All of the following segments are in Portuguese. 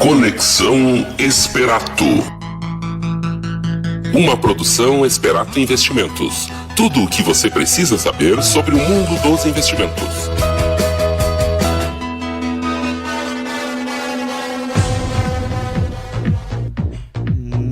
Conexão Esperato. Uma produção Esperato Investimentos. Tudo o que você precisa saber sobre o mundo dos investimentos.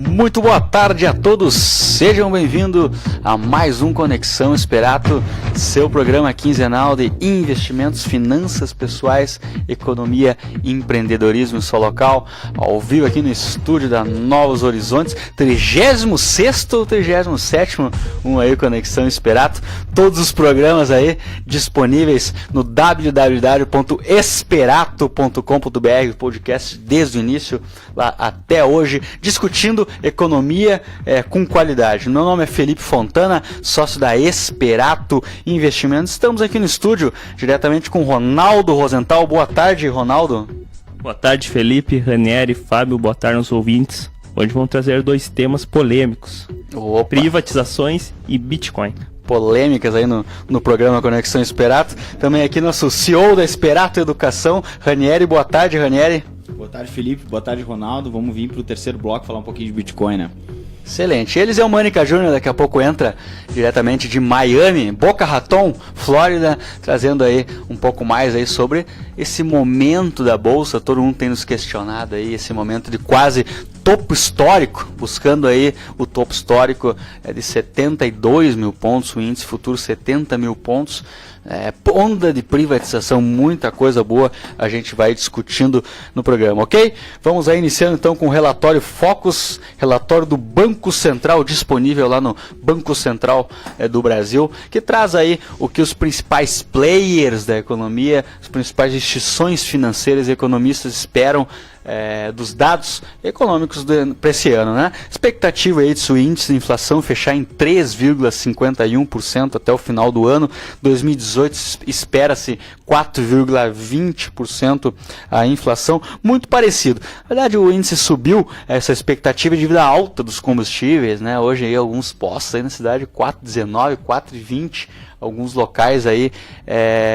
Muito boa tarde a todos, sejam bem-vindos a mais um Conexão Esperato, seu programa quinzenal de investimentos, finanças pessoais, economia e empreendedorismo em seu local, ao vivo aqui no estúdio da Novos Horizontes, 36º ou 37º, aí Conexão Esperato, todos os programas aí disponíveis no www.esperato.com.br, podcast desde o início lá até hoje, discutindo economia com qualidade. Meu nome é Felipe Fontana, sócio da Esperato Investimentos. Estamos aqui no estúdio, diretamente com Ronaldo Rosenthal. Boa tarde, Ronaldo. Boa tarde, Felipe, Ranieri, Fábio, boa tarde aos ouvintes. Hoje vamos trazer dois temas polêmicos. Opa. Privatizações e Bitcoin. Polêmicas aí no programa Conexão Esperato. Também aqui nosso CEO da Esperato Educação, Ranieri. Boa tarde, Ranieri. Boa tarde, Felipe. Boa tarde, Ronaldo. Vamos vir para o terceiro bloco falar um pouquinho de Bitcoin, né? Excelente. Eles é o Mânica Júnior, daqui a pouco entra diretamente de Miami, Boca Raton, Flórida, trazendo aí um pouco mais aí sobre esse momento da Bolsa. Todo mundo tem nos questionado aí, esse momento de quase topo histórico, buscando aí o topo histórico de 72 mil pontos, o índice futuro 70 mil pontos. Onda de privatização, muita coisa boa a gente vai discutindo no programa, ok? Vamos aí iniciando então com o relatório Focus, relatório do Banco Central, disponível lá no Banco Central do Brasil, que traz aí o que os principais players da economia, as principais instituições financeiras e economistas esperam dos dados econômicos para esse ano, né? Expectativa aí de o índice de inflação fechar em 3,51% até o final do ano. 2018 espera-se 4,20% a inflação, muito parecido. Na verdade, o índice subiu, essa expectativa devido à alta dos combustíveis, né? Hoje aí alguns postos aí na cidade 4,19, 4,20. Alguns locais aí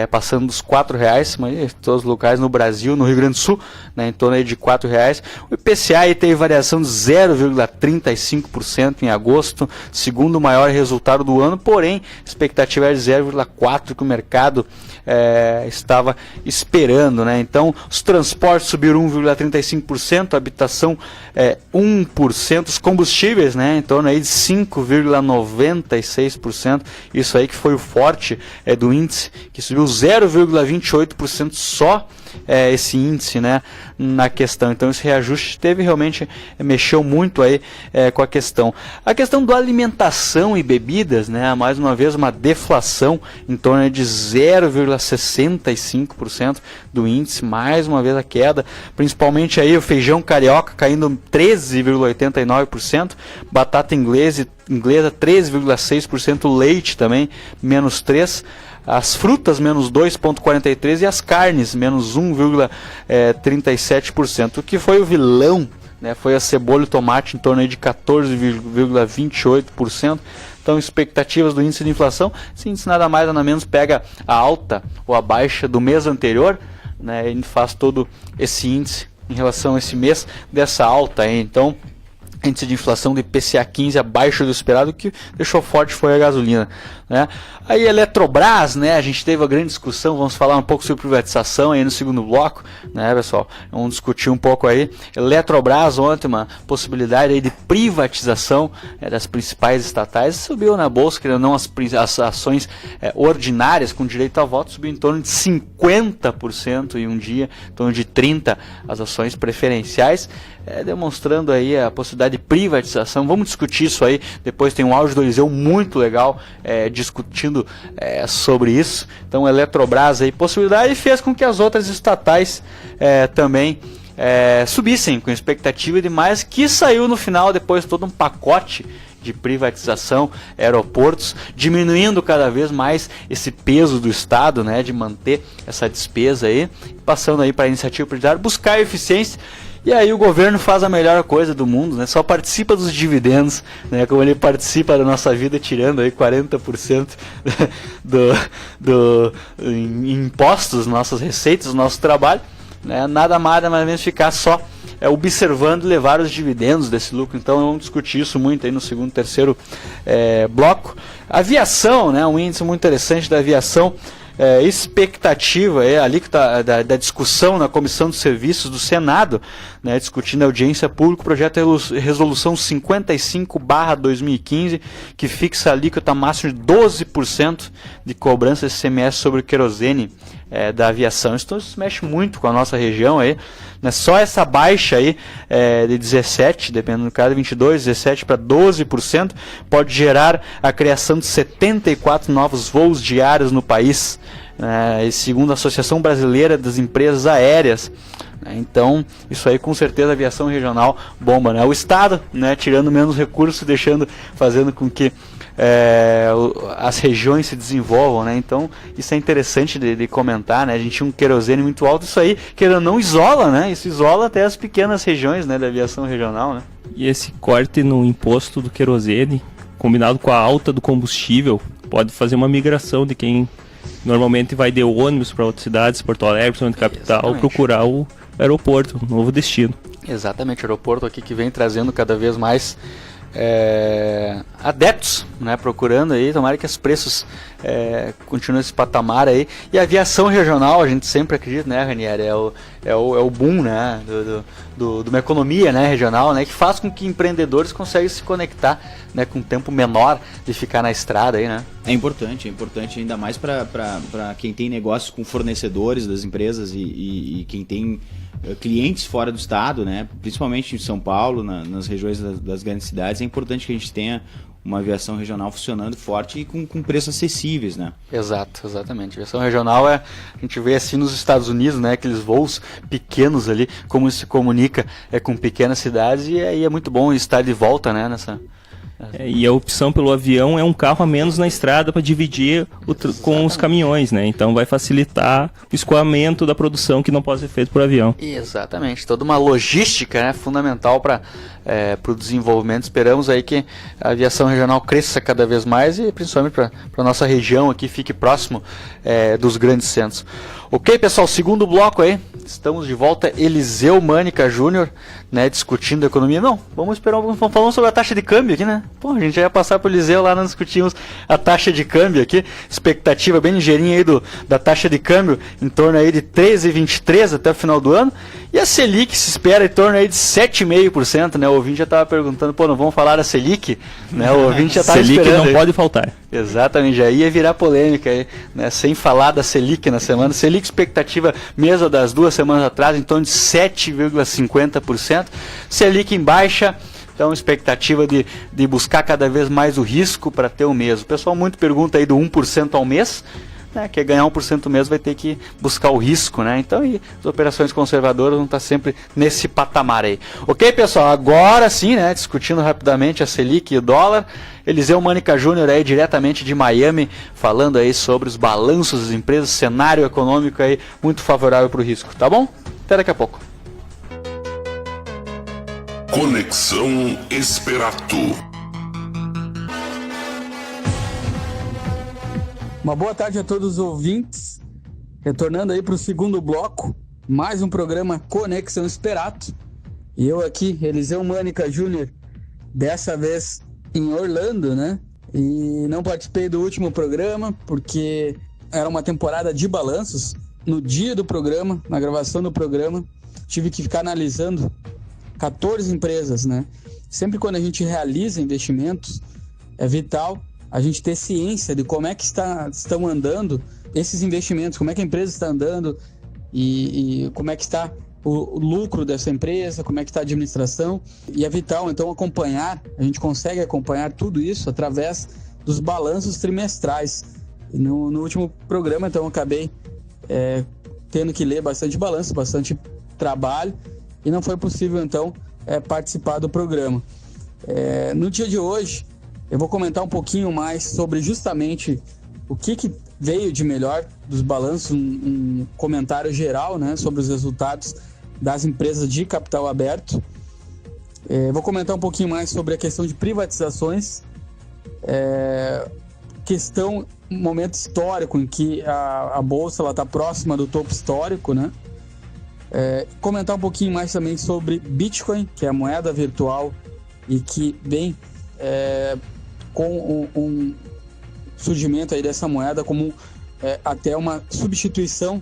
passando dos R$4, mas todos os locais no Brasil, no Rio Grande do Sul, né, em torno aí de R$4. O IPCA aí teve variação de 0,35% em agosto, segundo maior resultado do ano, porém, expectativa era de 0,4% que o mercado estava esperando, né? Então, os transportes subiram 1,35%, a habitação 1%, os combustíveis, né, em torno aí de 5,96%, isso aí que foi o forte do índice, que subiu 0,28% só esse índice, né, na questão. Então esse reajuste realmente mexeu muito aí com a questão da alimentação e bebidas, né, mais uma vez uma deflação em torno de 0,65% do índice, mais uma vez a queda, principalmente aí o feijão carioca caindo 13,89%, batata inglesa 3,6%, leite também menos 3%, as frutas menos 2,43% e as carnes menos 1,37%. O que foi o vilão, né, foi a cebola e tomate em torno aí de 14,28%. Então, expectativas do índice de inflação, esse índice nada mais nada menos pega a alta ou a baixa do mês anterior, né, e faz todo esse índice em relação a esse mês dessa alta aí. Então, índice de inflação de IPCA 15 abaixo do esperado, que deixou forte foi a gasolina, né? Aí Eletrobras, né, a gente teve uma grande discussão, vamos falar um pouco sobre privatização aí no segundo bloco, né, pessoal? Vamos discutir um pouco aí. Eletrobras ontem, uma possibilidade aí de privatização das principais estatais, subiu na bolsa, que não as ações ordinárias com direito a voto, subiu em torno de 50% em um dia, em torno de 30% as ações preferenciais, demonstrando aí a possibilidade de privatização. Vamos discutir isso aí, depois tem um áudio do Eliseu muito legal discutindo sobre isso. Então Eletrobras aí, possibilidade, fez com que as outras estatais também subissem, com expectativa de mais, que saiu no final, depois todo um pacote de privatização, aeroportos, diminuindo cada vez mais esse peso do Estado, né, de manter essa despesa aí, passando aí para a iniciativa prioritária, buscar eficiência. E aí o governo faz a melhor coisa do mundo, né? Só participa dos dividendos, né? Como ele participa da nossa vida, tirando aí 40% do impostos, nossas receitas, do nosso trabalho. né, nada mais ou menos ficar só observando e levar os dividendos desse lucro. Então vamos discutir isso muito aí no segundo, terceiro bloco. Aviação, né, um índice muito interessante da aviação. Expectativa ali que tá, da discussão na Comissão de Serviços do Senado, né, discutindo a audiência pública, o projeto de resolução 55/2015, que fixa a alíquota máxima de 12% de cobrança de ICMS sobre o querosene da aviação. Isso mexe muito com a nossa região aí, né? Só essa baixa aí de 17, dependendo do caso, 22, 17 para 12%, pode gerar a criação de 74 novos voos diários no país, e segundo a Associação Brasileira das Empresas Aéreas. Então, isso aí com certeza a aviação regional bomba, né? O Estado, né, tirando menos recursos, fazendo com que as regiões se desenvolvam, né? Então, isso é interessante de comentar, né? A gente tinha um querosene muito alto, isso aí, querendo não, isola, né? Isso isola até as pequenas regiões, né, da aviação regional, né? E esse corte no imposto do querosene, combinado com a alta do combustível, pode fazer uma migração de quem normalmente vai de ônibus para outras cidades, Porto Alegre, São Capital, exatamente, procurar o aeroporto, um novo destino. Exatamente, o aeroporto aqui que vem trazendo cada vez mais adeptos, né, procurando aí, tomara que os preços continuem esse patamar aí. E a aviação regional, a gente sempre acredita, né, Ranieri, é o boom, né, de uma economia, né, regional, né, que faz com que empreendedores consigam se conectar, né, com um tempo menor de ficar na estrada aí, né. É importante ainda mais para quem tem negócios com fornecedores das empresas e quem tem clientes fora do estado, né, principalmente em São Paulo, nas regiões das grandes cidades. É importante que a gente tenha uma aviação regional funcionando forte e com preços acessíveis, né? Exatamente. A aviação regional a gente vê assim nos Estados Unidos, né, aqueles voos pequenos ali, como se comunica com pequenas cidades, e aí é muito bom estar de volta, né, nessa... E a opção pelo avião é um carro a menos na estrada para dividir com os caminhões, né? Então vai facilitar o escoamento da produção que não pode ser feito por avião. Exatamente, toda uma logística, né, fundamental para o desenvolvimento. Esperamos aí que a aviação regional cresça cada vez mais e principalmente para a nossa região aqui, fique próximo dos grandes centros. Ok, pessoal, segundo bloco aí, estamos de volta, Eliseu Mânica Júnior, né, discutindo a economia. Não, vamos falando sobre a taxa de câmbio aqui, né? Pô, a gente já ia passar para o Eliseu lá, nós discutimos a taxa de câmbio aqui, expectativa bem ligeirinha aí da taxa de câmbio, em torno aí de 13,23 até o final do ano, e a Selic se espera em torno aí de 7,5%, né? O ouvinte já estava perguntando, pô, não vamos falar da Selic? Né? O ouvinte já estava esperando. Selic não aí. Pode faltar. Exatamente, já ia virar polêmica aí, né? Sem falar da Selic na semana. Selic expectativa mesmo das 2 semanas atrás, em torno de 7,50%. Selic em baixa, então expectativa de buscar cada vez mais o risco para ter o mesmo. O pessoal muito pergunta aí do 1% ao mês, né, quer ganhar 1% mesmo, vai ter que buscar o risco, né? Então, e as operações conservadoras vão estar sempre nesse patamar aí. Ok, pessoal? Agora sim, né, discutindo rapidamente a Selic e o dólar, Eliseu Mânica Júnior aí diretamente de Miami, falando aí sobre os balanços das empresas, cenário econômico aí muito favorável para o risco, tá bom? Até daqui a pouco. Conexão Esperato. Uma boa tarde a todos os ouvintes, retornando aí para o segundo bloco, mais um programa Conexão Esperato. E eu aqui, Eliseu Mânica Júnior, dessa vez em Orlando, né? E não participei do último programa, porque era uma temporada de balanços. No dia do programa, na gravação do programa, tive que ficar analisando 14 empresas, né? Sempre quando a gente realiza investimentos, é vital a gente ter ciência de como é que estão andando esses investimentos, como é que a empresa está andando e como é que está o lucro dessa empresa, como é que está a administração. E é vital, então, a gente consegue acompanhar tudo isso através dos balanços trimestrais. E no último programa, então, eu acabei tendo que ler bastante balanço, bastante trabalho, e não foi possível, então, participar do programa. No dia de hoje, eu vou comentar um pouquinho mais sobre justamente o que veio de melhor dos balanços, um comentário geral, né, sobre os resultados das empresas de capital aberto. Vou comentar um pouquinho mais sobre a questão de privatizações, momento histórico em que a Bolsa está próxima do topo histórico, né? Comentar um pouquinho mais também sobre Bitcoin, que é a moeda virtual e que vem com um surgimento aí dessa moeda como até uma substituição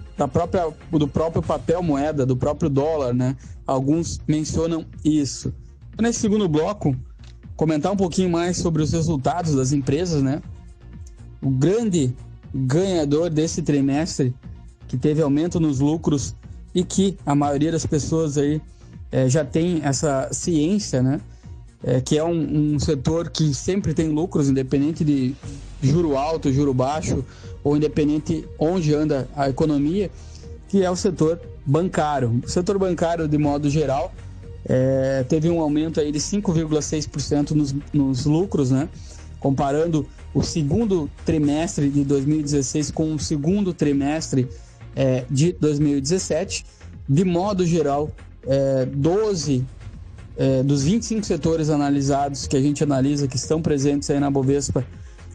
do próprio papel moeda, do próprio dólar, né? Alguns mencionam isso. Nesse segundo bloco, comentar um pouquinho mais sobre os resultados das empresas, né? O grande ganhador desse trimestre, que teve aumento nos lucros e que a maioria das pessoas aí já tem essa ciência, né? Que é um setor que sempre tem lucros, independente de juro alto, juro baixo, ou independente onde anda a economia, que é o setor bancário. O setor bancário, de modo geral, teve um aumento aí de 5,6% nos lucros, né? Comparando o segundo trimestre de 2016 com o segundo trimestre de 2017. De modo geral, 12 dos 25 setores analisados, que a gente analisa, que estão presentes aí na Bovespa,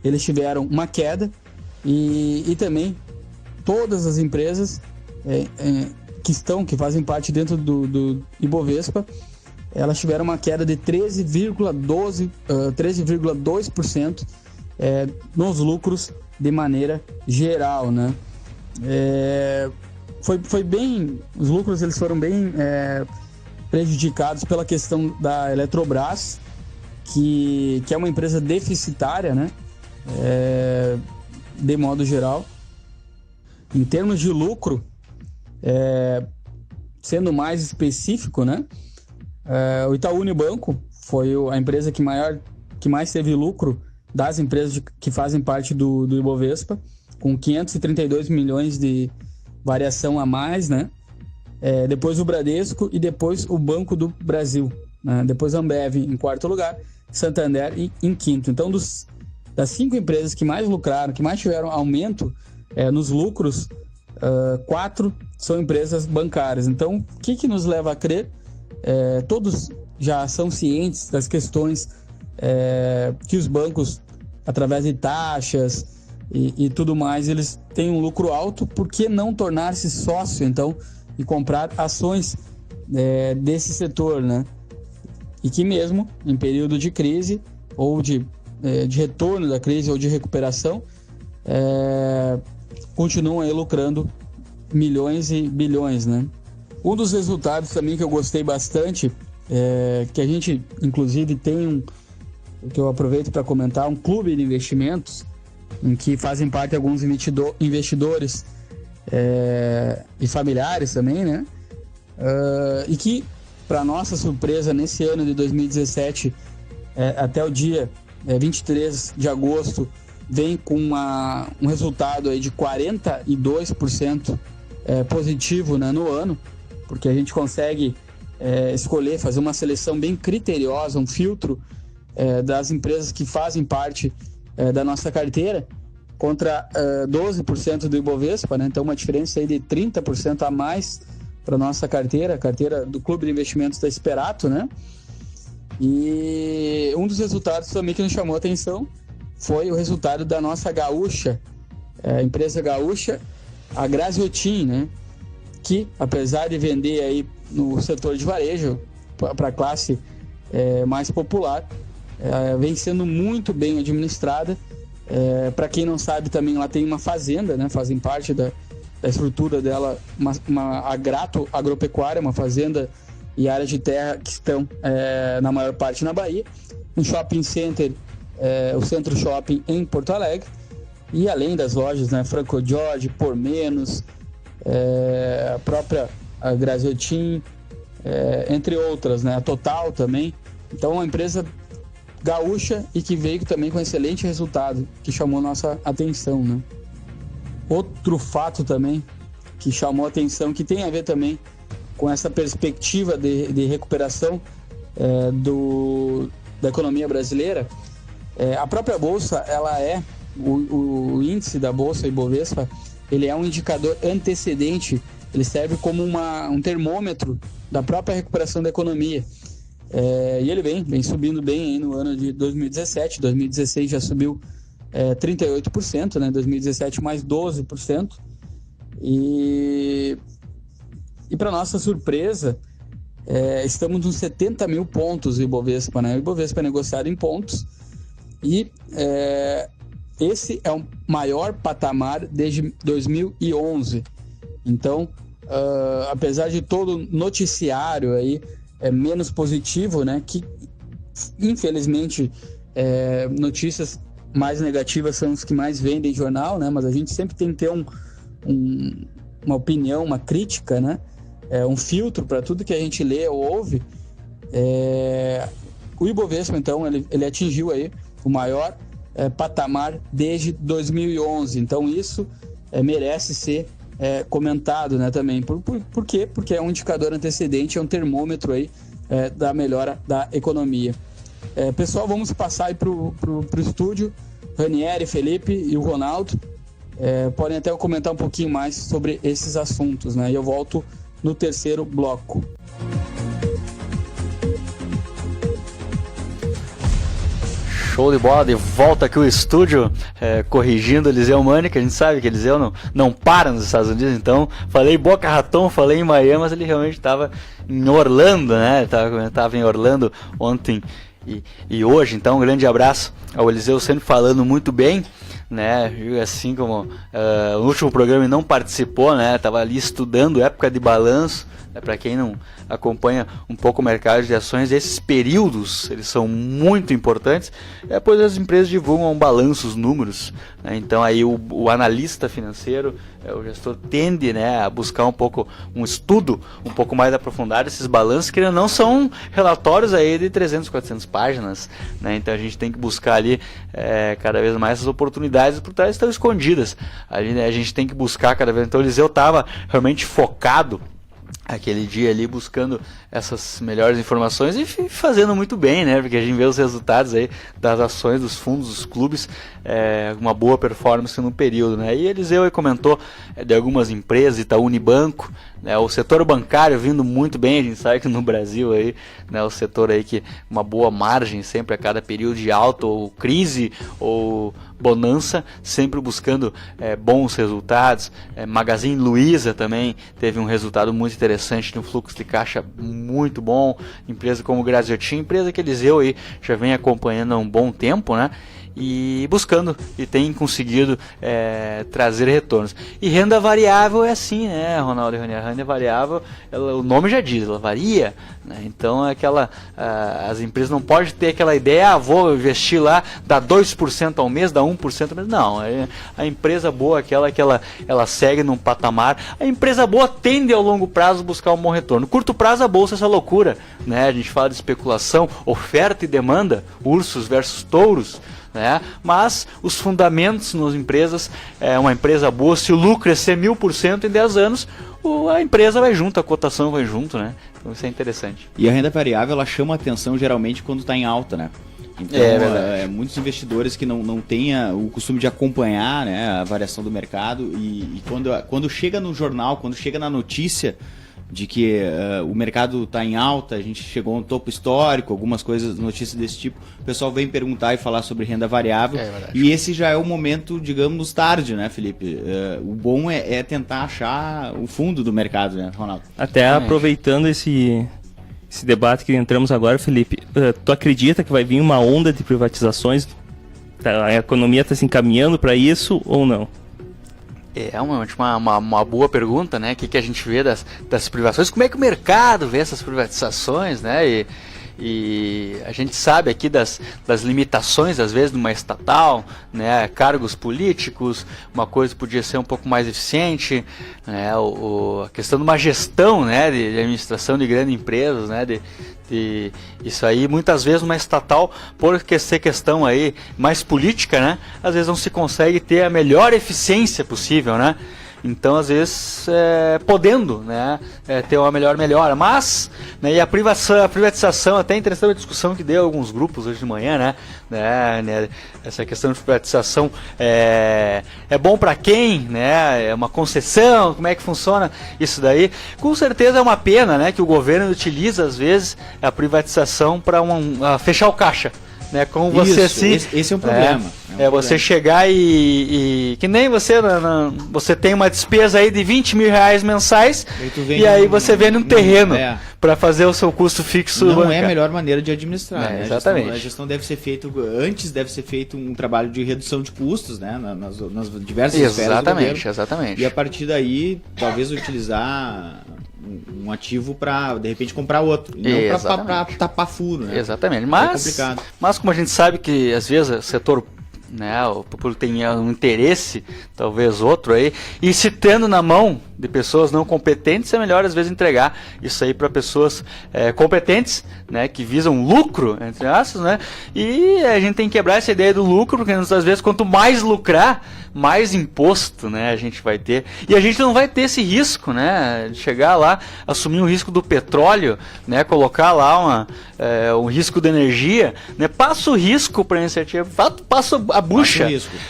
eles tiveram uma queda, e também todas as empresas que fazem parte dentro do Ibovespa, elas tiveram uma queda de 13,2% nos lucros de maneira geral, né? Foi bem, os lucros eles foram bem prejudicados pela questão da Eletrobras, que é uma empresa deficitária, né? De modo geral. Em termos de lucro, sendo mais específico, né? O Itaú Unibanco foi a empresa que mais teve lucro das empresas que fazem parte do Ibovespa, com 532 milhões de variação a mais, né? Depois o Bradesco e depois o Banco do Brasil, né? Depois a Ambev em quarto lugar, Santander em quinto. Então, das 5 empresas que mais lucraram, que mais tiveram aumento nos lucros, 4 são empresas bancárias. Então, o que nos leva a crer? Todos já são cientes das questões que os bancos, através de taxas e tudo mais, eles têm um lucro alto. Por que não tornar-se sócio, então, e comprar ações desse setor, né? E que mesmo em período de crise ou de retorno da crise ou de recuperação, continuam aí lucrando milhões e bilhões, né? Um dos resultados também que eu gostei bastante, que a gente inclusive tem que eu aproveito para comentar, um clube de investimentos em que fazem parte alguns investidores e familiares também, né? E que, para nossa surpresa, nesse ano de 2017, até o dia 23 de agosto, vem com um resultado aí de 42% positivo, né, no ano, porque a gente consegue escolher, fazer uma seleção bem criteriosa, um filtro das empresas que fazem parte da nossa carteira, contra 12% do Ibovespa, né? Então uma diferença aí de 30% a mais para nossa carteira, a carteira do Clube de Investimentos da Esperato, né? E um dos resultados também que nos chamou a atenção foi o resultado da nossa gaúcha, empresa gaúcha, a Graziotin, né? Que, apesar de vender aí no setor de varejo para a classe mais popular, vem sendo muito bem administrada. Para quem não sabe, também ela tem uma fazenda, né? Fazem parte da estrutura dela uma agropecuária, uma fazenda e áreas de terra que estão na maior parte na Bahia, um shopping center, o Centro Shopping em Porto Alegre, e além das lojas, né, Franco Jorge, Por Menos, a própria Graziotin, entre outras, né, a Total também. Então, uma empresa gaúcha e que veio também com excelente resultado, que chamou nossa atenção, né? Outro fato também que chamou a atenção, que tem a ver também com essa perspectiva de recuperação da economia brasileira, a própria Bolsa, ela o índice da Bolsa Ibovespa, ele é um indicador antecedente, ele serve como um termômetro da própria recuperação da economia. E ele vem subindo bem aí no ano de 2017, 2016 já subiu 38%, né? 2017 mais 12%, e E para nossa surpresa, estamos nos 70 mil pontos do Ibovespa, né? O Ibovespa é negociado em pontos e esse é o maior patamar desde 2011. Então, apesar de todo o noticiário aí menos positivo, né? Que infelizmente notícias mais negativas são os que mais vendem jornal, né? Mas a gente sempre tem que ter uma opinião, uma crítica, né? Um filtro para tudo que a gente lê ou ouve. O Ibovespa, então, ele atingiu aí o maior patamar desde 2011. Então isso merece ser comentado, né, também. Por quê? Porque é um indicador antecedente, é um termômetro aí da melhora da economia. Pessoal, vamos passar aí pro estúdio. Ranieri, Felipe e o Ronaldo podem até comentar um pouquinho mais sobre esses assuntos, né? E eu volto no terceiro bloco. Show de bola, de volta aqui o estúdio, corrigindo o Eliseu Mânica. A gente sabe que o Eliseu não para nos Estados Unidos, então falei Boca Raton, falei em Miami, mas ele realmente estava em Orlando, né? Estava em Orlando ontem e hoje. Então um grande abraço ao Eliseu, sempre falando muito bem, né? Assim como no último programa ele não participou, né? Estava ali estudando época de balanço. Para quem não acompanha um pouco o mercado de ações, esses períodos eles são muito importantes, pois as empresas divulgam balanços, números, né? Então aí o analista financeiro, o gestor tende, né, a buscar um estudo um pouco mais aprofundado. Esses balanços que não são relatórios aí de 300, 400 páginas, né? Então a gente tem que buscar ali cada vez mais essas oportunidades, por trás estão escondidas ali, né? A gente tem que buscar cada vez. Então o Eliseu estava realmente focado aquele dia ali buscando essas melhores informações e fazendo muito bem, né? Porque a gente vê os resultados aí das ações, dos fundos, dos clubes, uma boa performance no período, né? E Eliseu aí comentou de algumas empresas, Itaú Unibanco, né? O setor bancário vindo muito bem. A gente sabe que no Brasil aí, né, o setor aí que uma boa margem sempre a cada período de alta ou crise ou bonança, sempre buscando bons resultados. Magazine Luiza também teve um resultado muito interessante, um fluxo de caixa muito bom. Empresa como Graziotin, empresa que Eliseu aí já vem acompanhando há um bom tempo, né? E buscando e tem conseguido trazer retornos. E renda variável é assim, né, Ronaldo e Ranieri? Renda variável, o nome já diz, ela varia, né? Então as empresas não podem ter aquela ideia, vou investir lá, dá 2% ao mês, dá 1% ao mês. Não, a empresa boa, aquela que ela segue num patamar. A empresa boa tende ao longo prazo buscar um bom retorno. Curto prazo a bolsa é essa loucura, né? A gente fala de especulação, oferta e demanda, ursos versus touros, né? Mas os fundamentos nas empresas, uma empresa boa, se o lucro crescer 1000% em 10 anos, a empresa vai junto, a cotação vai junto, né? Então isso é interessante. E a renda variável, ela chama atenção geralmente quando está em alta, né? Então, muitos investidores que não têm o costume de acompanhar, né, a variação do mercado e quando chega no jornal, quando chega na notícia de que o mercado está em alta, a gente chegou a um topo histórico, algumas coisas, notícias desse tipo, o pessoal vem perguntar e falar sobre renda variável, e esse já é o momento, digamos, tarde, né, Felipe? O bom é tentar achar o fundo do mercado, né, Ronaldo? Até aproveitando esse debate que entramos agora, Felipe, tu acredita que vai vir uma onda de privatizações? A economia está se encaminhando para isso ou não? É uma boa pergunta, né? O que a gente vê das privatizações? Como é que o mercado vê essas privatizações, né? E a gente sabe aqui das limitações, às vezes, de uma estatal, né? Cargos políticos, uma coisa podia ser um pouco mais eficiente, né? A questão de uma gestão, né? De administração de grandes empresas, né? Isso aí, muitas vezes uma estatal, por ser questão aí mais política, né, às vezes não se consegue ter a melhor eficiência possível, né? Então, às vezes, podendo, né, ter uma melhora. Mas, né, e a privatização, até interessante a discussão que deu alguns grupos hoje de manhã, né, essa questão de privatização é bom para quem, né, é uma concessão, como é que funciona isso daí? Com certeza é uma pena, né, que o governo utiliza, às vezes, a privatização para fechar o caixa, né? Como você esse é um problema. Você chegar e que nem você, você tem uma despesa aí de 20 mil reais mensais e aí você vende um terreno para fazer o seu custo fixo. Não é a melhor maneira de administrar, né? Exatamente. A gestão deve ser feita, antes deve ser feito um trabalho de redução de custos, né? Nas diversas esferas do governo. Exatamente. E a partir daí, talvez utilizar um ativo para, de repente, comprar outro. E não para tapar furo, né? Exatamente. É complicado. Mas como a gente sabe que, às vezes, o setor, né, o público tem um interesse, talvez outro aí, e se tendo na mão de pessoas não competentes, é melhor às vezes entregar isso aí para pessoas competentes, né, que visam lucro, entre aspas, né, e a gente tem que quebrar essa ideia do lucro, porque às vezes quanto mais lucrar, mais imposto, né, a gente vai ter, e a gente não vai ter esse risco, né, de chegar lá, assumir o risco do petróleo, né, colocar lá um risco de energia, né, passa o risco para a iniciativa, passa a bucha,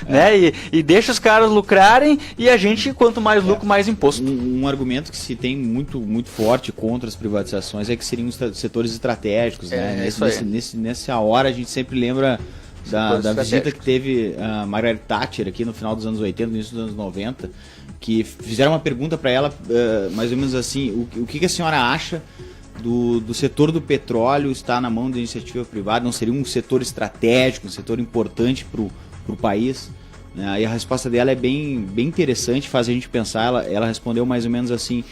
né, e deixa os caras lucrarem, e a gente, quanto mais lucro, mais imposto. Um argumento que se tem muito forte contra as privatizações é que seriam os setores estratégicos, né? Nessa hora a gente sempre lembra da visita que teve a Margaret Thatcher aqui no final dos anos 80, no início dos anos 90, que fizeram uma pergunta para ela, mais ou menos assim, o que a senhora acha do setor do petróleo estar na mão da iniciativa privada? Não seria um setor estratégico, um setor importante para o país? E a resposta dela é bem interessante, faz a gente pensar. Ela respondeu mais ou menos assim: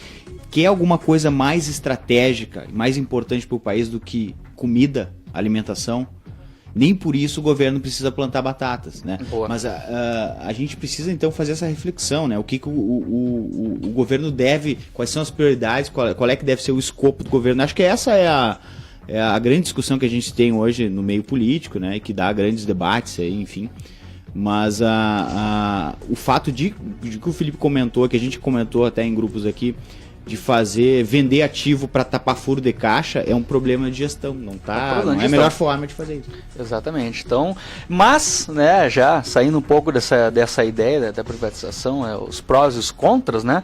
quer alguma coisa mais estratégica, mais importante para o país do que comida, alimentação? Nem por isso o governo precisa plantar batatas, né? Mas a gente precisa então fazer essa reflexão, né? O que o governo deve, quais são as prioridades, qual é que deve ser o escopo do governo? Acho que essa é a grande discussão que a gente tem hoje no meio político, né? E que dá grandes debates aí, enfim. Mas o fato de que o Felipe comentou, que a gente comentou até em grupos aqui, de vender ativo para tapar furo de caixa, é um problema de gestão, não é a melhor forma de fazer isso. Exatamente. Então, mas, né, já saindo um pouco dessa ideia da privatização, os prós e os contras, né,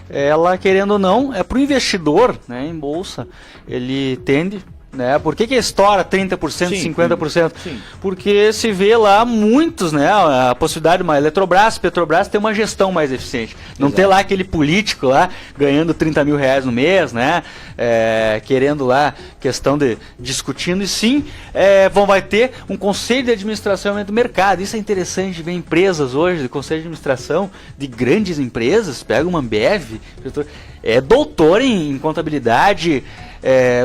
ela, querendo ou não, para o investidor, né, em bolsa, ele tende, né? Por que estoura 30%, 50%? Sim. Porque se vê lá muitos, né? A possibilidade de uma Petrobras ter uma gestão mais eficiente. Não ter lá aquele político lá ganhando 30 mil reais no mês, né? Querendo lá questão de discutindo, e sim vai ter um conselho de administração do mercado. Isso é interessante ver empresas hoje, de conselho de administração de grandes empresas, pega uma Ambev, doutor em contabilidade,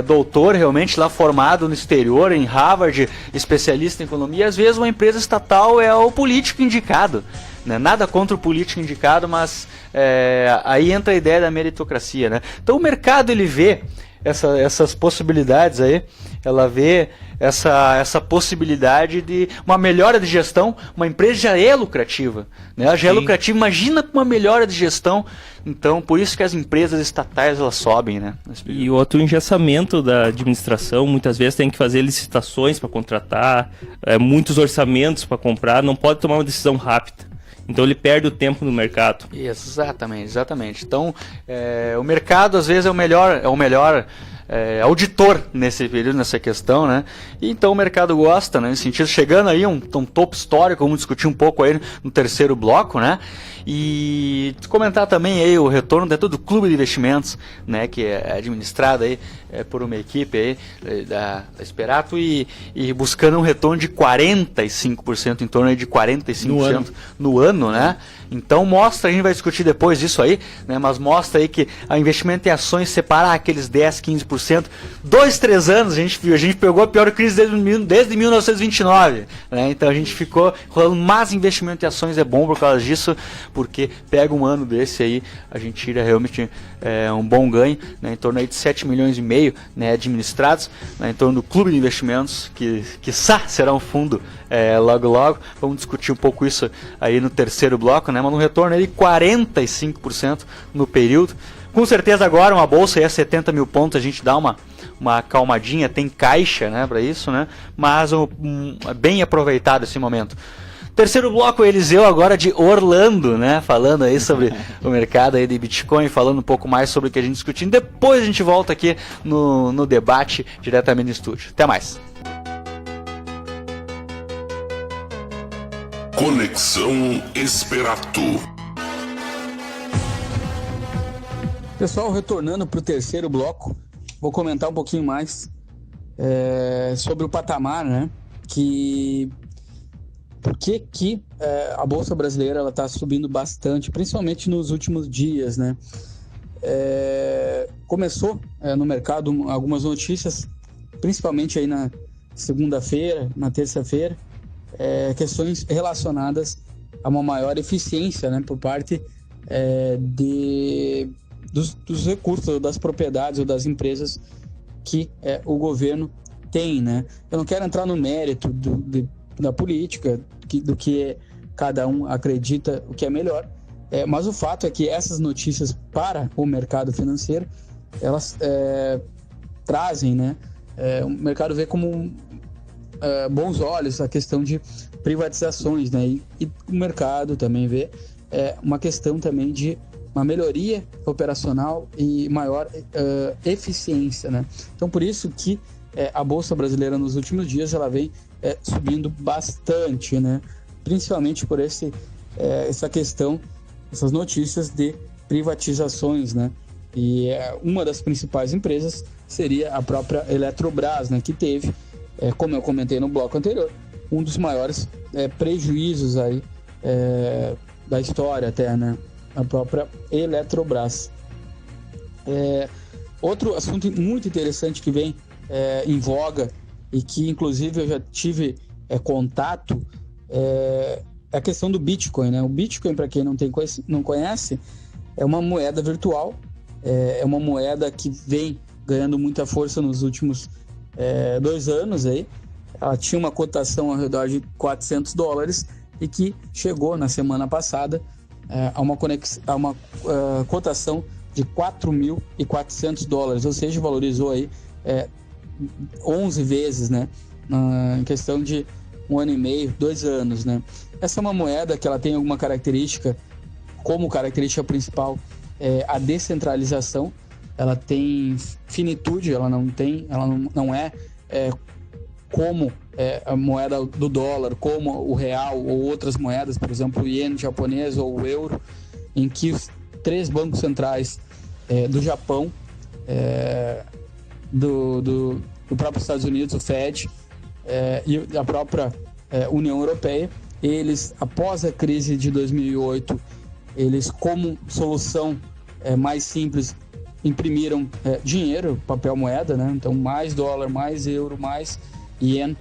doutor realmente lá formado no exterior, em Harvard, especialista em economia. Às vezes uma empresa estatal é o político indicado, né? Nada contra o político indicado, mas aí entra a ideia da meritocracia, né? Então o mercado, ele vê essas possibilidades aí, ela vê essa possibilidade de uma melhora de gestão. Uma empresa já é lucrativa, né? Ela já é lucrativa, imagina com uma melhora de gestão. Então, por isso que as empresas estatais, elas sobem, né? E outro engessamento da administração, muitas vezes tem que fazer licitações para contratar, muitos orçamentos para comprar, não pode tomar uma decisão rápida. Então ele perde o tempo no mercado. Exatamente. Então, o mercado às vezes é o melhor auditor nesse período, nessa questão, né? E então o mercado gosta, né? Nesse sentido, chegando aí um topo histórico, vamos discutir um pouco aí no terceiro bloco, né? E comentar também aí o retorno dentro do Clube de Investimentos, né? Que é administrado aí por uma equipe aí da Esperato e buscando um retorno de 45%, em torno aí de 45% no ano, né? Então mostra, a gente vai discutir depois isso aí, né? Mas mostra aí que a investimento em ações, separar aqueles 10, 15%, 2, 3 anos, a gente pegou a pior crise desde 1929, né? Então a gente ficou rolando, mas investimento em ações é bom por causa disso, porque pega um ano desse aí, a gente tira realmente um bom ganho, né? Em torno aí de 7,5 milhões, né, administrados, né, em torno do Clube de Investimentos, que será um fundo logo. Vamos discutir um pouco isso aí no terceiro bloco, né? Mas um retorno aí de 45% no período. Com certeza agora uma bolsa aí a 70 mil pontos, a gente dá uma acalmadinha, tem caixa, né, para isso, né? Mas bem aproveitado esse momento. Terceiro bloco, Eliseu, agora de Orlando, né? Falando aí sobre o mercado aí de Bitcoin, falando um pouco mais sobre o que a gente discutindo. Depois a gente volta aqui no debate diretamente no estúdio. Até mais. Conexão Esperato. Pessoal, retornando para o terceiro bloco, vou comentar um pouquinho mais sobre o patamar, né? Por que a Bolsa Brasileira está subindo bastante, principalmente nos últimos dias, né? Começou no mercado algumas notícias, principalmente aí na segunda-feira, na terça-feira, questões relacionadas a uma maior eficiência, né, por parte dos recursos, das propriedades ou das empresas que o governo tem, né? Eu não quero entrar no mérito da política, do que cada um acredita o que é melhor, mas o fato é que essas notícias para o mercado financeiro, elas trazem, né? O mercado vê como bons olhos a questão de privatizações, né? E o mercado também vê uma questão também de uma melhoria operacional e maior eficiência, né? Então, por isso que a Bolsa Brasileira nos últimos dias ela vem subindo bastante, né? Principalmente por essa questão, essas notícias de privatizações, né? E uma das principais empresas seria a própria Eletrobras, né? Que teve, como eu comentei no bloco anterior, um dos maiores prejuízos aí da história até, né? A própria Eletrobras. Outro assunto muito interessante que vem em voga e que inclusive eu já tive contato é a questão do Bitcoin, né? O Bitcoin, para quem não conhece, é uma moeda virtual, é uma moeda que vem ganhando muita força nos últimos 2 anos aí. Ela tinha uma cotação ao redor de $400 e que chegou na semana passada a uma cotação de $4.400, ou seja, valorizou aí 11 vezes, né, em questão de 1 ano e meio, 2 anos, né. Essa é uma moeda que ela tem alguma característica, como característica principal a descentralização. Ela tem finitude, ela não é como a moeda do dólar, como o real ou outras moedas, por exemplo, o iene japonês ou o euro, em que os 3 bancos centrais do Japão, do próprio Estados Unidos, o Fed, e a própria União Europeia, eles, após a crise de 2008, eles, como solução mais simples, imprimiram dinheiro, papel moeda, né? Então, mais dólar, mais euro, mais iene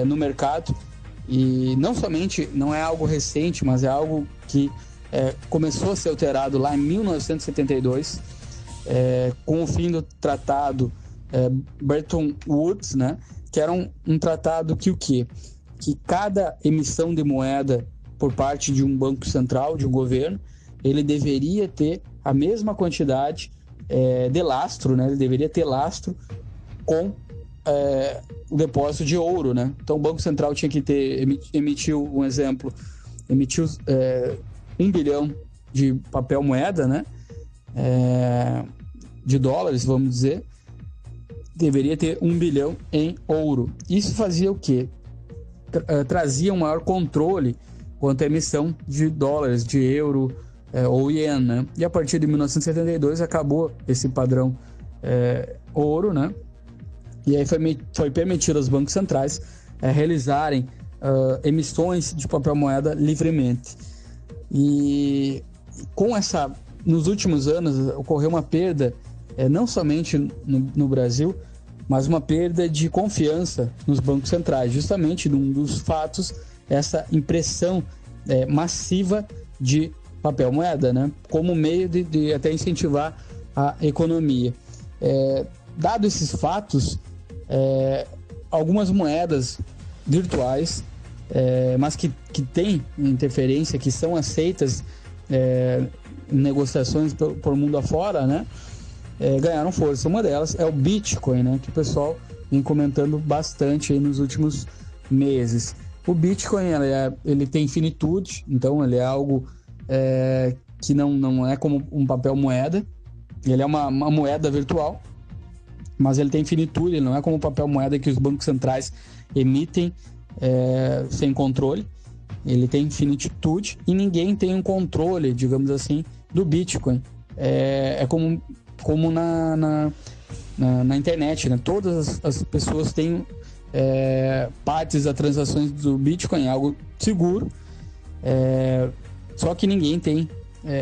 no mercado. E não é algo recente, mas é algo que começou a ser alterado lá em 1972, com o fim do tratado Bretton Woods, né? Que era um tratado que cada emissão de moeda por parte de um banco central, de um governo, ele deveria ter a mesma quantidade de lastro, né? Ele deveria ter lastro com o depósito de ouro, né? Então o Banco Central tinha que emitiu 1 bilhão de papel moeda, né? De dólares, vamos dizer, deveria ter 1 bilhão em ouro. Isso fazia o quê? Trazia um maior controle quanto à emissão de dólares, de euro ou iene, né? E a partir de 1972 acabou esse padrão ouro, né? E aí foi permitido aos bancos centrais realizarem emissões de papel moeda livremente. E nos últimos anos ocorreu uma perda, não somente no Brasil, mas uma perda de confiança nos bancos centrais. Justamente um dos fatos, essa impressão massiva de papel moeda, né? Como meio de até incentivar a economia. Dado esses fatos, algumas moedas virtuais, mas que têm interferência, que são aceitas em negociações por mundo afora, né? Ganharam força. Uma delas é o Bitcoin, né? Que o pessoal vem comentando bastante aí nos últimos meses. O Bitcoin ele tem finitude, então ele é algo que não é como um papel moeda. Ele é uma moeda virtual, mas ele tem finitude, ele não é como o papel moeda que os bancos centrais emitem sem controle. ele tem finitude e ninguém tem um controle, digamos assim, do Bitcoin. É como na internet, né? Todas as pessoas têm partes das transações do Bitcoin, algo seguro, só que ninguém tem,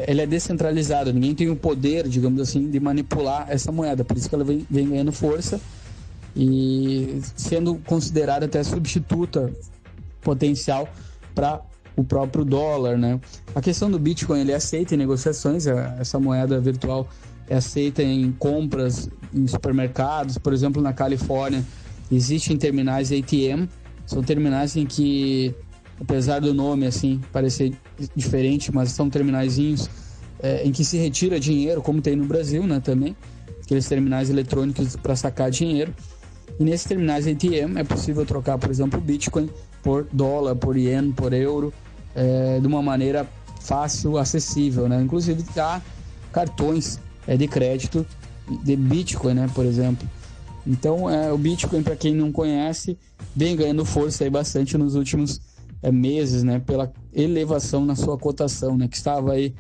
ele é descentralizado, ninguém tem o poder, digamos assim, de manipular essa moeda, por isso que ela vem ganhando força e sendo considerada até substituta potencial para o próprio dólar, né? A questão do Bitcoin, ele é aceito em negociações, essa moeda virtual é aceita em compras em supermercados, por exemplo, na Califórnia existem terminais ATM, são terminais em que, apesar do nome assim parecer diferente, mas são terminaizinhos em que se retira dinheiro, como tem no Brasil, né, também, aqueles terminais eletrônicos para sacar dinheiro. E nesses terminais ATM é possível trocar, por exemplo, Bitcoin por dólar, por ien, por euro, de uma maneira fácil, acessível, né? Inclusive há cartões de crédito de Bitcoin, né, por exemplo. Então, o Bitcoin, para quem não conhece, vem ganhando força aí bastante nos últimos meses, né, pela elevação na sua cotação, né, que estava aí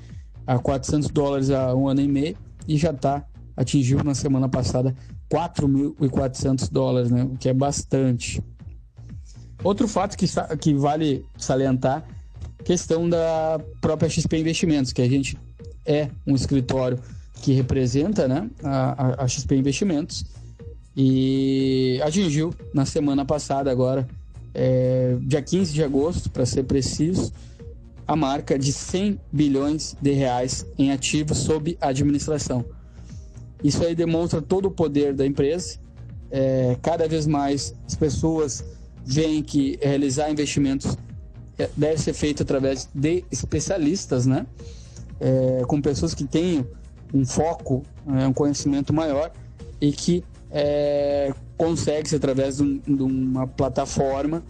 a $400 há um ano e meio e já atingiu na semana passada $4.400, né, o que é bastante. Outro fato que vale salientar, questão da própria XP Investimentos, que a gente é um escritório que representa, né, a XP Investimentos, e atingiu na semana passada agora, dia 15 de agosto, para ser preciso, a marca de 100 bilhões de reais em ativos sob administração. Isso aí demonstra todo o poder da empresa. Cada vez mais as pessoas veem que realizar investimentos deve ser feito através de especialistas, né? Com pessoas que tenham um foco, um conhecimento maior e que consegue-se, através de uma plataforma,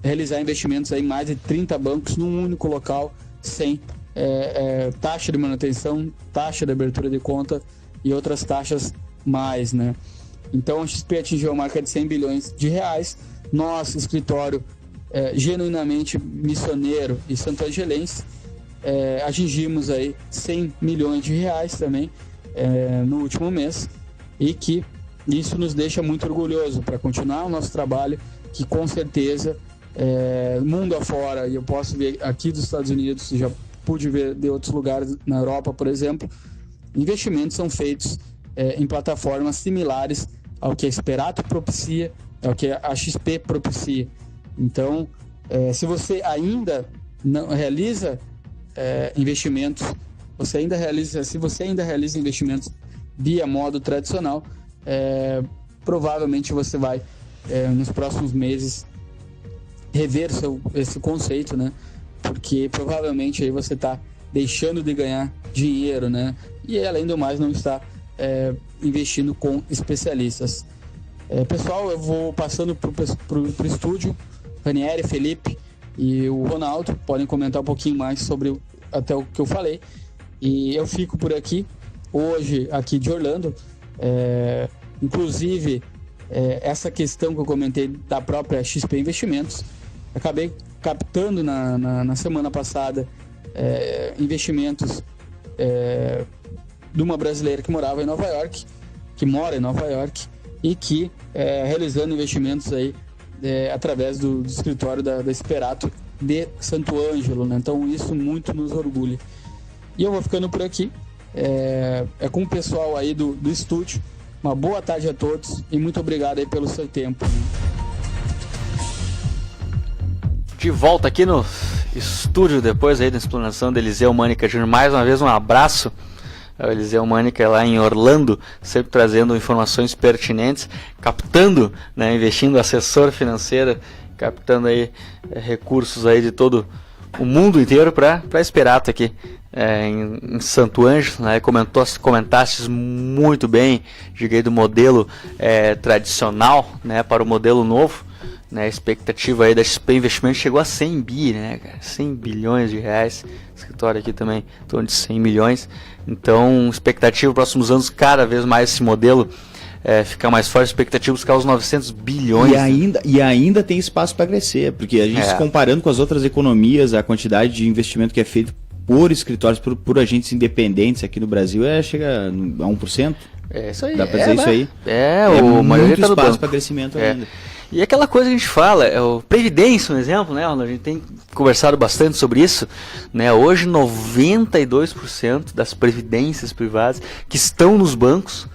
realizar investimentos em mais de 30 bancos num único local, sem taxa de manutenção, taxa de abertura de conta e outras taxas mais, né? Então a XP atingiu a marca de 100 bilhões de reais. Nosso escritório, genuinamente missioneiro e santangelense, atingimos aí 100 milhões de reais também no último mês, e que isso nos deixa muito orgulhoso para continuar o nosso trabalho, que com certeza mundo afora, e eu posso ver aqui dos Estados Unidos, já pude ver de outros lugares na Europa, por exemplo, investimentos são feitos em plataformas similares ao que a Esperato propicia, ao que a XP propicia. Então, se você ainda não realiza investimentos, se você ainda realiza investimentos via modo tradicional, provavelmente você vai nos próximos meses rever esse conceito, né? Porque provavelmente aí você está deixando de ganhar dinheiro, né? E além do mais não está investindo com especialistas. Pessoal, eu vou passando pro estúdio. Ranieri, Felipe e o Ronaldo podem comentar um pouquinho mais sobre até o que eu falei. E eu fico por aqui hoje, aqui de Orlando. Inclusive, essa questão que eu comentei da própria XP Investimentos, acabei captando na semana passada investimentos de uma brasileira que mora em Nova York e que realizando investimentos aí através do escritório da Esperato de Santo Ângelo, né? Então isso muito nos orgulha. E eu vou ficando por aqui, com o pessoal aí do estúdio. Uma boa tarde a todos e muito obrigado aí pelo seu tempo, né? De volta aqui no estúdio, depois aí da explanação do Eliseu Mânica Júnior. Mais uma vez um abraço ao Eliseu Mânica lá em Orlando, sempre trazendo informações pertinentes, captando, né, investindo assessor financeiro, captando aí recursos aí de todo o mundo inteiro para Esperato aqui em Santo Ângelo, né? Comentaste muito bem, diga do modelo tradicional, né, para o modelo novo, né? A expectativa aí da XP Investimentos chegou a 100 bi, né, cara? 100 bilhões de reais. Escritório aqui também em torno de 100 milhões. Então, expectativa para os próximos anos, cada vez mais esse modelo ficar mais forte, a expectativa é buscar os 900 bilhões. E ainda tem espaço para crescer, porque a gente se comparando com as outras economias, a quantidade de investimento que é feito por escritórios, por agentes independentes aqui no Brasil, chega a 1%. É isso aí. Dá pra dizer isso aí? O maioria muito espaço para crescimento ainda. E aquela coisa que a gente fala, o Previdência, um exemplo, né? A gente tem conversado bastante sobre isso, né? Hoje 92% das previdências privadas que estão nos bancos,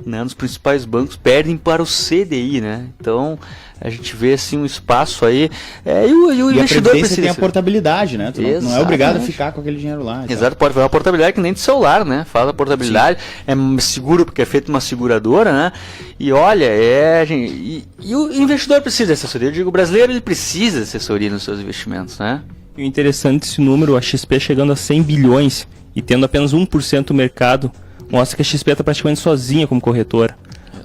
né, nos principais bancos, perdem para o CDI, né? Então a gente vê assim um espaço aí, e o investidor precisa tem a portabilidade, né? Tu não é obrigado a ficar com aquele dinheiro lá. Exato, pode fazer uma portabilidade que nem de celular, né? Faz a portabilidade, é seguro porque é feito uma seguradora, né? E olha, e o investidor precisa de assessoria. Eu digo, o brasileiro ele precisa de assessoria nos seus investimentos, né? E o interessante desse número, a XP chegando a 100 bilhões e tendo apenas 1% do mercado, mostra que a XP está praticamente sozinha como corretora.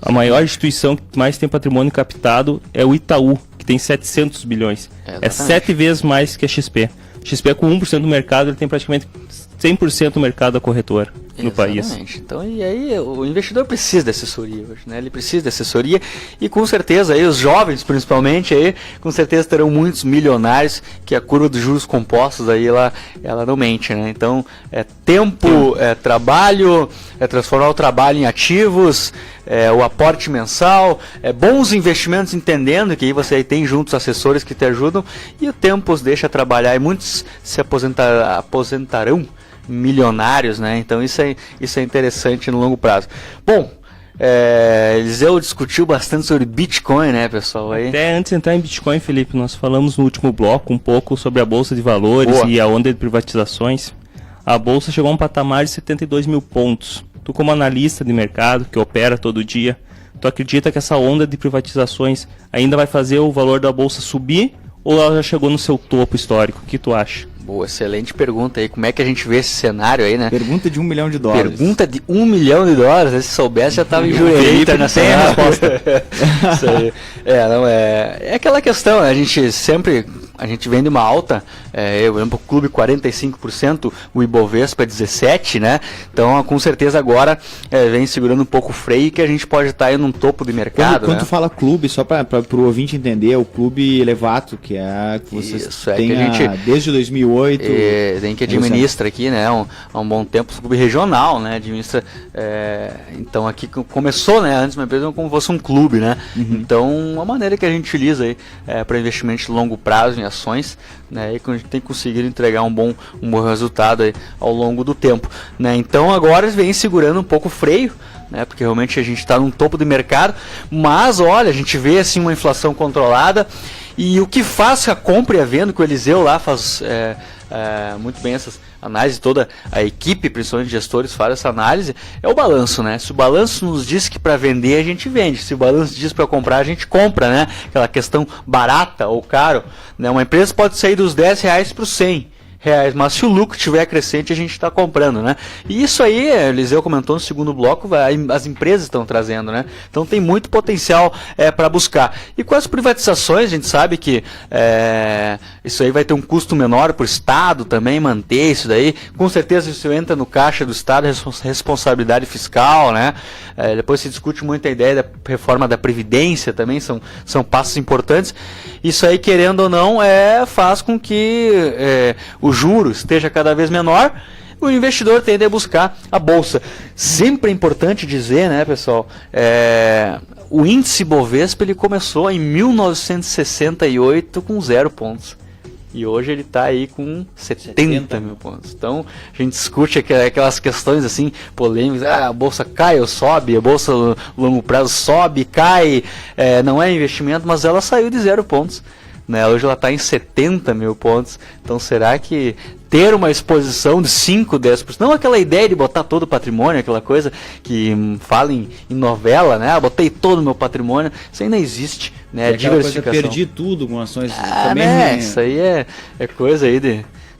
A maior instituição que mais tem patrimônio captado é o Itaú, que tem 700 bilhões. É 7 vezes mais que a XP. A XP com 1% do mercado, ele tem praticamente 100% do mercado da corretora no país. Então, e aí o investidor precisa de assessoria hoje, né? Ele precisa de assessoria e com certeza aí os jovens, principalmente, aí, com certeza terão muitos milionários, que a curva dos juros compostos aí ela não mente, né? Então, tempo, trabalho, transformar o trabalho em ativos, o aporte mensal, bons investimentos, entendendo que aí você tem juntos assessores que te ajudam e o tempo os deixa trabalhar e muitos se aposentarão milionários, né? Então isso é interessante no longo prazo. Bom, Eliseu discutiu bastante sobre Bitcoin, né, pessoal? Aí. Até antes de entrar em Bitcoin, Felipe, nós falamos no último bloco um pouco sobre a Bolsa de Valores e a onda de privatizações. A Bolsa chegou a um patamar de 72 mil pontos. Tu, como analista de mercado, que opera todo dia, tu acredita que essa onda de privatizações ainda vai fazer o valor da Bolsa subir ou ela já chegou no seu topo histórico? O que tu acha? Boa, excelente pergunta aí. Como é que a gente vê esse cenário aí, né? Pergunta de $1 milhão. Pergunta de $1 milhão. Se soubesse, já estava em joelho internacional. Isso aí. É aquela questão, né? A gente vem de uma alta, eu lembro o clube 45%, o Ibovespa 17%, né? Então, com certeza agora vem segurando um pouco o freio que a gente pode estar aí num topo de mercado. Quando tu fala clube, só para o ouvinte entender, é o Clube Elevato, que é que vocês têm que a gente, desde 2008. Tem que administra aqui, né? Há um bom tempo, o clube regional, né? Administra, então aqui começou, né? Antes uma empresa como se fosse um clube, né? Uhum. Então, uma maneira que a gente utiliza aí para investimento de longo prazo em ações, né, e que a gente tem conseguido entregar um bom resultado aí ao longo do tempo, né? Então agora vem segurando um pouco o freio, né, porque realmente a gente está num topo de mercado, mas olha, a gente vê assim uma inflação controlada e o que faz a compra e a venda, que o Eliseu lá faz muito bem essas análises, toda a equipe, principalmente de gestores, faz essa análise, é o balanço, né? Se o balanço nos diz que para vender a gente vende, se o balanço diz para comprar a gente compra, né? Aquela questão barata ou caro, né? Uma empresa pode sair dos R$10 para os R$100, mas se o lucro estiver crescente a gente está comprando, né? E isso aí, Eliseu comentou no segundo bloco, as empresas estão trazendo, né? Então tem muito potencial para buscar. E com as privatizações, a gente sabe que isso aí vai ter um custo menor para o Estado também manter isso daí. Com certeza isso entra no caixa do Estado, responsabilidade fiscal, né? Depois se discute muito a ideia da reforma da Previdência também, são passos importantes. Isso aí, querendo ou não, faz com que o juro esteja cada vez menor, o investidor tende a buscar a bolsa. Sempre é importante dizer, né, pessoal, o índice Bovespa ele começou em 1968 com 0 pontos. E hoje ele está aí com 70 mil pontos. Então, a gente discute aquelas questões assim, polêmicas. A bolsa cai ou sobe, a bolsa longo prazo sobe, cai. Não é investimento, mas ela saiu de 0 pontos. Né? Hoje ela está em 70 mil pontos. Então, será que ter uma exposição de 5, 10%, não aquela ideia de botar todo o patrimônio, aquela coisa que fala em novela, né? Botei todo o meu patrimônio, isso ainda existe, né? Diversificação. Coisa, perdi tudo com ações. Também, né? Isso aí é coisa aí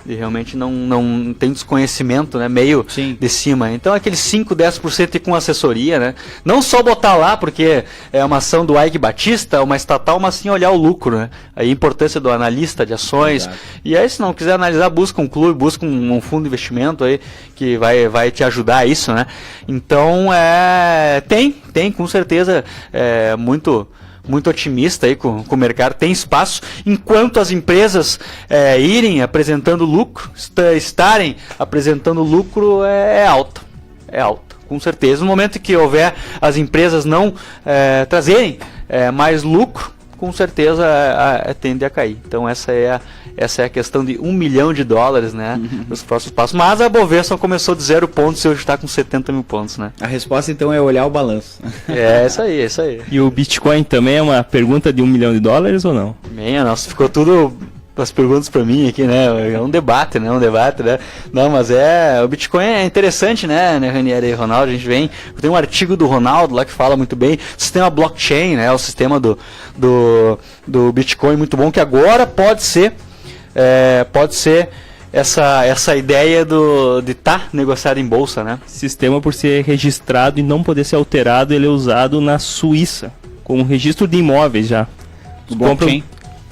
E realmente não tem desconhecimento, né, meio Sim. de cima. Então aqueles 5, 10% com assessoria, né? Não só botar lá porque é uma ação do Ike Batista, uma estatal, mas sim olhar o lucro, né? Aí a importância do analista de ações. Exato. E aí, se não quiser analisar, busca um clube, busca um fundo de investimento aí que vai te ajudar a isso, né? Então tem com certeza muito otimista aí com o mercado, tem espaço, enquanto as empresas irem apresentando lucro, estarem apresentando lucro é alta, com certeza. No momento que houver as empresas não trazerem mais lucro, com certeza tende a cair. Então essa é a questão de $1 milhão, né, nos próximos passos. Mas a Bovespa começou de 0 pontos e hoje está com 70 mil pontos, né? A resposta então é olhar o balanço. É isso aí. E o Bitcoin também é uma pergunta de $1 milhão ou não? Nossa, ficou tudo as perguntas para mim aqui, né? É um debate, né? Não, mas o Bitcoin é interessante, né, Ranieri e Ronaldo? Tem um artigo do Ronaldo lá que fala muito bem, sistema blockchain, né? O sistema do Bitcoin muito bom, que agora pode ser essa ideia de estar negociado em bolsa, né? Sistema, por ser registrado e não poder ser alterado, ele é usado na Suíça, como registro de imóveis já. Tu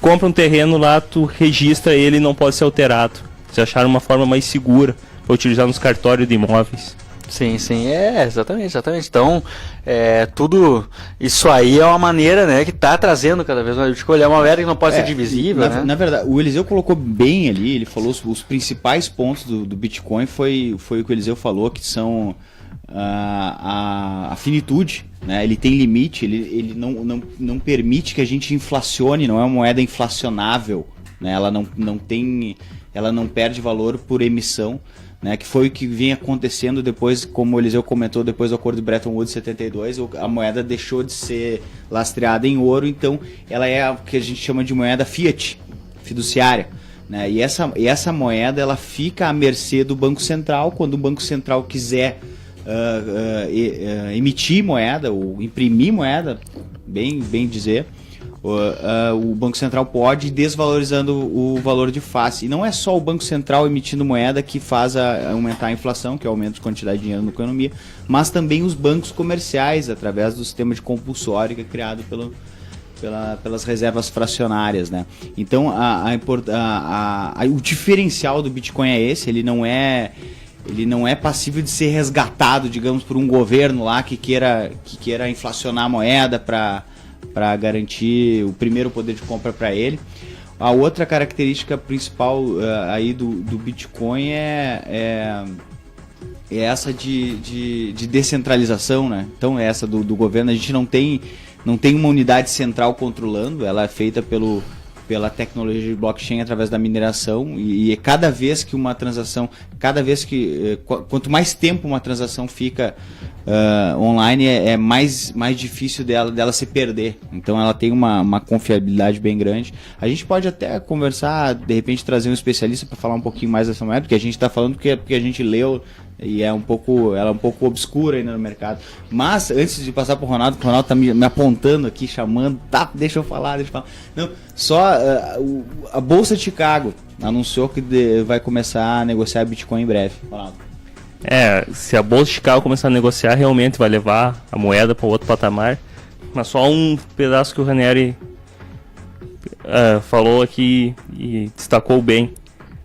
compra um terreno lá, tu registra ele e não pode ser alterado. Eles acharam uma forma mais segura para utilizar nos cartórios de imóveis. Sim, exatamente. Então, tudo isso aí é uma maneira, né, que está trazendo cada vez mais. É uma moeda que não pode ser divisível, né? Na verdade, o Eliseu colocou bem ali, ele falou os principais pontos do Bitcoin, foi o que o Eliseu falou, que são a finitude, né? Ele tem limite, ele não permite que a gente inflacione, não é uma moeda inflacionável, né? Ela não perde valor por emissão, né? Que foi o que vinha acontecendo depois, como o Eliseu comentou, depois do acordo de Bretton Woods 72, a moeda deixou de ser lastreada em ouro, então ela é o que a gente chama de moeda fiat, fiduciária, né? E essa moeda ela fica à mercê do Banco Central. Quando o Banco Central quiser emitir moeda ou imprimir moeda, bem dizer, o Banco Central pode ir desvalorizando o valor de face. E não é só o Banco Central emitindo moeda que faz aumentar a inflação, que aumenta a quantidade de dinheiro na economia, mas também os bancos comerciais, através do sistema de compulsório que é criado pelas reservas fracionárias, né? Então o diferencial do Bitcoin é esse. Ele não é passível de ser resgatado, digamos, por um governo lá que queira inflacionar a moeda para garantir o primeiro poder de compra para ele. A outra característica principal aí do Bitcoin é essa de descentralização, né? Então essa do governo, a gente não tem uma unidade central controlando, ela é feita pela tecnologia de blockchain através da mineração, e cada vez que uma transação, quanto mais tempo uma transação fica online, é mais difícil dela se perder. Então ela tem uma confiabilidade bem grande. A gente pode até conversar, de repente trazer um especialista para falar um pouquinho mais dessa moeda, porque a gente está falando porque a gente leu e ela é um pouco obscura ainda no mercado. Mas antes de passar para o Ronaldo está me apontando aqui, chamando, tá, deixa eu falar. Não, só a Bolsa de Chicago anunciou que vai começar a negociar Bitcoin em breve. Ronaldo. Se a Bolsa de Chicago começar a negociar, realmente vai levar a moeda para outro patamar. Mas só um pedaço que o Ranieri falou aqui e destacou bem.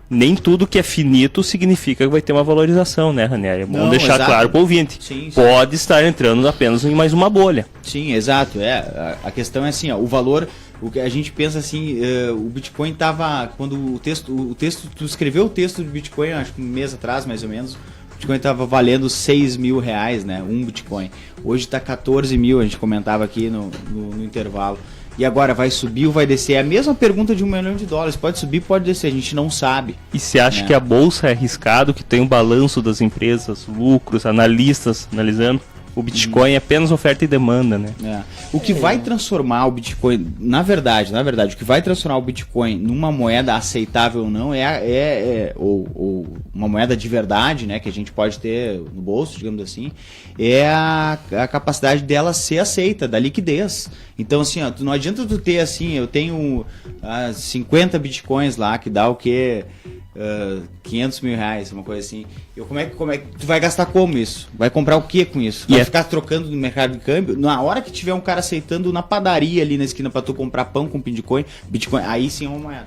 Nem tudo que é finito significa que vai ter uma valorização, né, Ranieri? É bom deixar claro para o ouvinte. Sim. Pode estar entrando apenas em mais uma bolha. Sim, exato. A questão é assim, o valor, o que a gente pensa assim, o Bitcoin estava, quando o texto, tu escreveu o texto do Bitcoin, acho que um mês atrás, mais ou menos, o Bitcoin estava valendo R$6 mil, né, um Bitcoin. Hoje está 14 mil, a gente comentava aqui no intervalo. E agora vai subir ou vai descer? É a mesma pergunta de $1 milhão. Pode subir, pode descer, a gente não sabe. E você acha que a bolsa é arriscado, que tem um balanço das empresas, lucros, analistas analisando? O Bitcoin é apenas oferta e demanda, né? O que vai transformar o Bitcoin, na verdade, o que vai transformar o Bitcoin numa moeda aceitável ou não ou uma moeda de verdade, né, que a gente pode ter no bolso, digamos assim, é a capacidade dela ser aceita, da liquidez. Então, assim, não adianta tu ter assim, eu tenho 50 Bitcoins lá, que dá o quê? 500 mil reais, uma coisa assim. Como é que tu vai gastar como isso? Vai comprar o que com isso? Vai ficar trocando no mercado de câmbio? Na hora que tiver um cara aceitando na padaria ali na esquina pra tu comprar pão com Bitcoin, aí sim é uma moeda.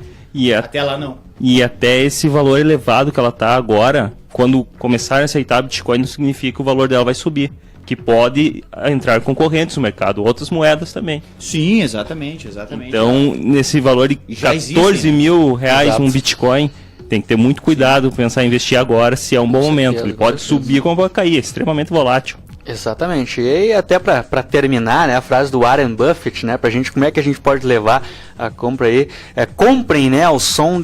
Até lá não. E até esse valor elevado que ela tá agora, quando começarem a aceitar Bitcoin, não significa que o valor dela vai subir. Que pode entrar concorrentes no mercado, outras moedas também. Sim, exatamente. Então, nesse valor de já 14 mil reais Exato. um Bitcoin, tem que ter muito cuidado, pensar em investir agora, se é um bom momento. Ele pode subir como vai cair, é extremamente volátil. Exatamente. E aí, até para terminar, né, a frase do Warren Buffett, né, pra gente, como é que a gente pode levar a compra aí? Comprem, né, aos sons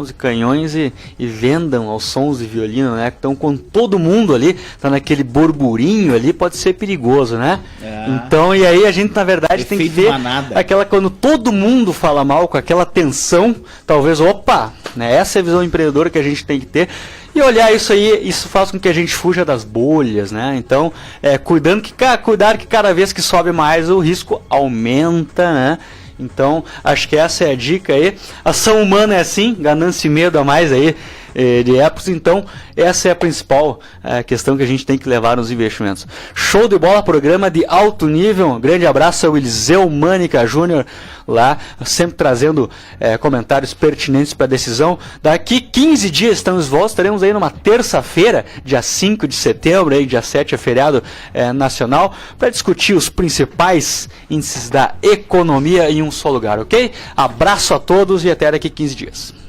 de canhões e vendam aos sons de violino, né? Então, quando todo mundo ali tá naquele burburinho ali, pode ser perigoso, né? Então, e aí a gente, na verdade, tem que ver aquela, quando todo mundo fala mal, com aquela tensão, talvez, opa, né, essa é a visão empreendedora que a gente tem que ter. E olhar isso aí, isso faz com que a gente fuja das bolhas, né? Então, cuidar que cada vez que sobe mais o risco aumenta, né? Então, acho que essa é a dica aí. A ação humana é assim, ganância e medo a mais aí de épocas. Então, essa é a principal questão que a gente tem que levar nos investimentos. Show de bola, programa de alto nível. Um grande abraço ao Eliseu Mânica Júnior, lá, sempre trazendo comentários pertinentes para a decisão. Daqui 15 dias estamos de volta, estaremos aí numa terça-feira, dia 5 de setembro, aí, dia 7 é feriado nacional, para discutir os principais índices da economia em um só lugar, ok? Abraço a todos e até daqui 15 dias.